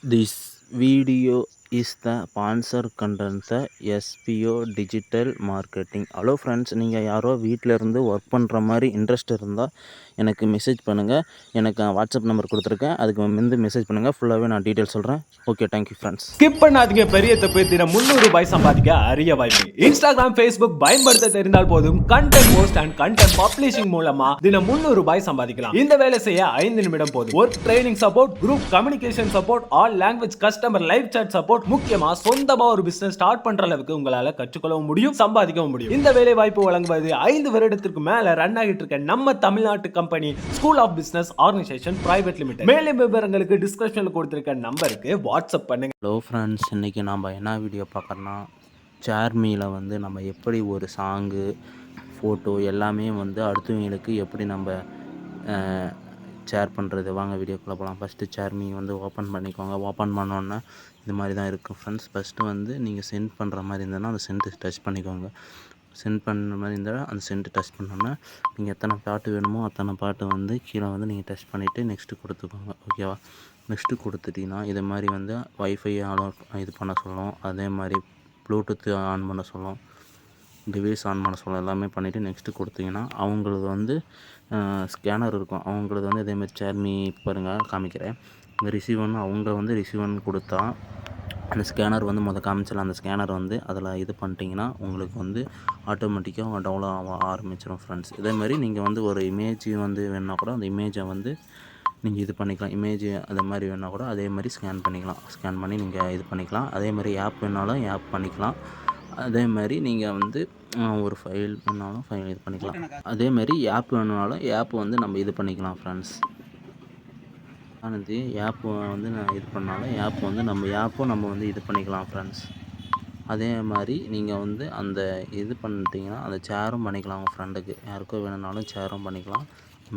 This video is the sponsored content the SPO digital marketing. Hello friends, நீங்கள் யாரோ வீட்டில் இருந்து ஒர்க் பண்ணுற மாதிரி இன்ட்ரெஸ்ட் இருந்தால் எனக்கு மெசேஜ் பண்ணுங்கள். எனக்கு வாட்ஸ்அப் நம்பர் கொடுத்துருக்கேன், அதுக்கு வந்து மெசேஜ் பண்ணுங்கள். ஃபுல்லாகவே நான் டீட்டெயில் சொல்கிறேன். Okay, thank you friends. ஸ்கிப் பண்ணாதீங்க. பெரிய தப்பு. தினம் 300 ரூபாய் சம்பாதிக்க அரிய வாய்ப்பு. இன்ஸ்டாகிராம், ஃபேஸ்புக் பயன்படுத்த தெரிந்தால் போதும். Content post and content publishing மூலமா தினம் 300 ரூபாய் சம்பாதிக்கலாம். இந்த வேலை செய்ய 5 நிமிடம் போதும். Work training support, group communication support, all language customer live chat support, முக்கியமா சொந்தமா ஒரு பிசினஸ் ஸ்டார்ட் பண்ற அளவுக்கு உங்களால கற்றுக்கொள்ளவும் முடியும், சம்பாதிக்கவும் முடியும். இந்த வேலை வாய்ப்பு வழங்குவது 5 வருடத்திற்கு மேல ரன் ஆகிட்டு இருக்க நம்ம தமிழ்நாட்டு company school of business organisation private limited. மேலும் விவரங்களுக்கு டிஸ்கிரிப்ஷன்ல கொடுத்திருக்க நம்பருக்கு வாட்ஸ்அப் பண்ணுங்க. ஹலோ ஃப்ரெண்ட்ஸ், இன்றைக்கி நம்ம என்ன வீடியோ பார்க்குறோன்னா, சார்மியில் வந்து நம்ம எப்படி ஒரு சாங்கு, ஃபோட்டோ எல்லாமே வந்து அடுத்தவங்களுக்கு எப்படி நம்ம ஷேர் பண்ணுறது. வாங்க வீடியோக்குள்ளே போகலாம். ஃபஸ்ட்டு சார்மி வந்து ஓப்பன் பண்ணிக்கோங்க. ஓப்பன் பண்ணோன்னே இது மாதிரி தான் இருக்கும் ஃப்ரெண்ட்ஸ். ஃபஸ்ட்டு வந்து நீங்கள் சென்ட் பண்ணுற மாதிரி இருந்ததுன்னா அந்த சென்ட்டு டச் பண்ணிக்கோங்க. சென்ட் பண்ணுற மாதிரி இருந்தால் அந்த சென்ட்டு டச் பண்ணோன்னா நீங்கள் எத்தனை பாட்டு வேணுமோ அத்தனை பாட்டு வந்து கீழே வந்து நீங்கள் டச் பண்ணிவிட்டு நெக்ஸ்ட்டு கொடுத்துக்கோங்க. ஓகேவா? நெக்ஸ்ட்டு கொடுத்துட்டிங்கன்னா இது மாதிரி வந்து வைஃபை இது பண்ண சொல்லும். அதே மாதிரி ப்ளூடூத்து ஆன் பண்ண சொல்லும், டிவைஸ் ஆன் பண்ண சொல்லும். எல்லாமே பண்ணிவிட்டு நெக்ஸ்ட்டு கொடுத்தீங்கன்னா அவங்களுக்கு வந்து ஸ்கேனர் இருக்கும். அவங்களுக்கு வந்து இதேமாதிரி சார்மி பாருங்கள் காமிக்கிறேன். இந்த ரிசீவர்னு அவங்க வந்து ரிசீவர்னு கொடுத்தா அந்த ஸ்கேனர் வந்து காமிச்சல. அந்த ஸ்கேனர் வந்து அதில் இது பண்ணிட்டீங்கன்னா உங்களுக்கு வந்து ஆட்டோமேட்டிக்காக டவுன்லோட் ஆக ஆரம்பிச்சிடும் ஃப்ரெண்ட்ஸ். இதேமாதிரி நீங்கள் வந்து ஒரு இமேஜ் வந்து வேணுன்னா கூட அந்த இமேஜை வந்து நீங்கள் இது பண்ணிக்கலாம். இமேஜ் அது மாதிரி வேணால் கூட அதே மாதிரி ஸ்கேன் பண்ணிக்கலாம். ஸ்கேன் பண்ணி நீங்கள் இது பண்ணிக்கலாம். அதே மாதிரி ஆப் வேணாலும் ஆப் பண்ணிக்கலாம். அதே மாதிரி நீங்கள் வந்து ஒரு ஃபைல் வேணாலும் ஃபைல் இது பண்ணிக்கலாம். அதே மாதிரி ஆப் வேணுனாலும் ஆப் வந்து நம்ம இது பண்ணிக்கலாம் ஃப்ரெண்ட்ஸ். ஆனது ஆப் வந்து நான் இது பண்ணாலும் ஆப் வந்து நம்ம வந்து இது பண்ணிக்கலாம் ஃப்ரெண்ட்ஸ். அதே மாதிரி நீங்கள் வந்து அந்த இது பண்ணிட்டீங்கன்னா அந்த சேரும் பண்ணிக்கலாம். உங்கள் ஃப்ரெண்டுக்கு யாருக்கோ வேணுனாலும் சேரும் பண்ணிக்கலாம்.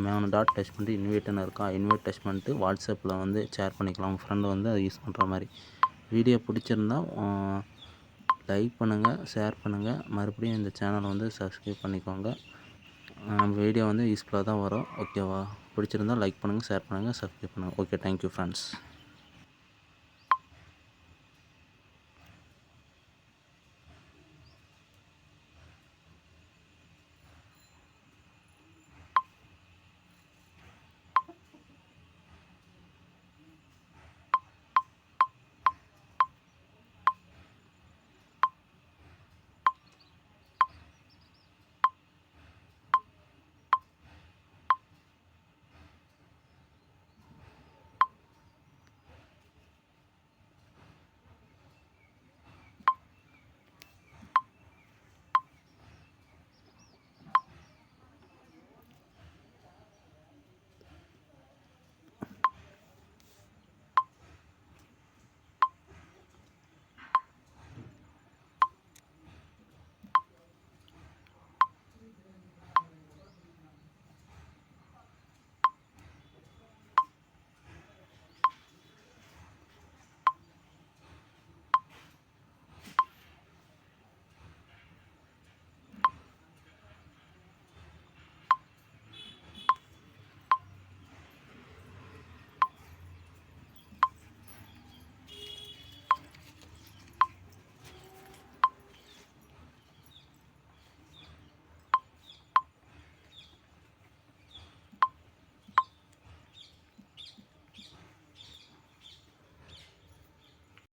3 டாட் டச் பண்ணிட்டு இன்வைட்டுன்னு இருக்கா, இன்வைட் டச் பண்ணிட்டு வாட்ஸ்அப்பில் வந்து ஷேர் பண்ணிக்கலாம். உங்கள் ஃப்ரெண்டு வந்து அதை யூஸ் பண்ணுற மாதிரி. வீடியோ பிடிச்சிருந்தா லைக் பண்ணுங்கள், ஷேர் பண்ணுங்கள். மறுபடியும் இந்த சேனலை வந்து சப்ஸ்கிரைப் பண்ணிக்கோங்க. வீடியோ வந்து யூஸ்ஃபுல்லாக தான் வரும். ஓகேவா? பிடிச்சிருந்தால் லைக் பண்ணுங்கள், ஷேர் பண்ணுங்கள், சப்ஸ்கிரைப் பண்ணுங்கள். Okay, thank you friends.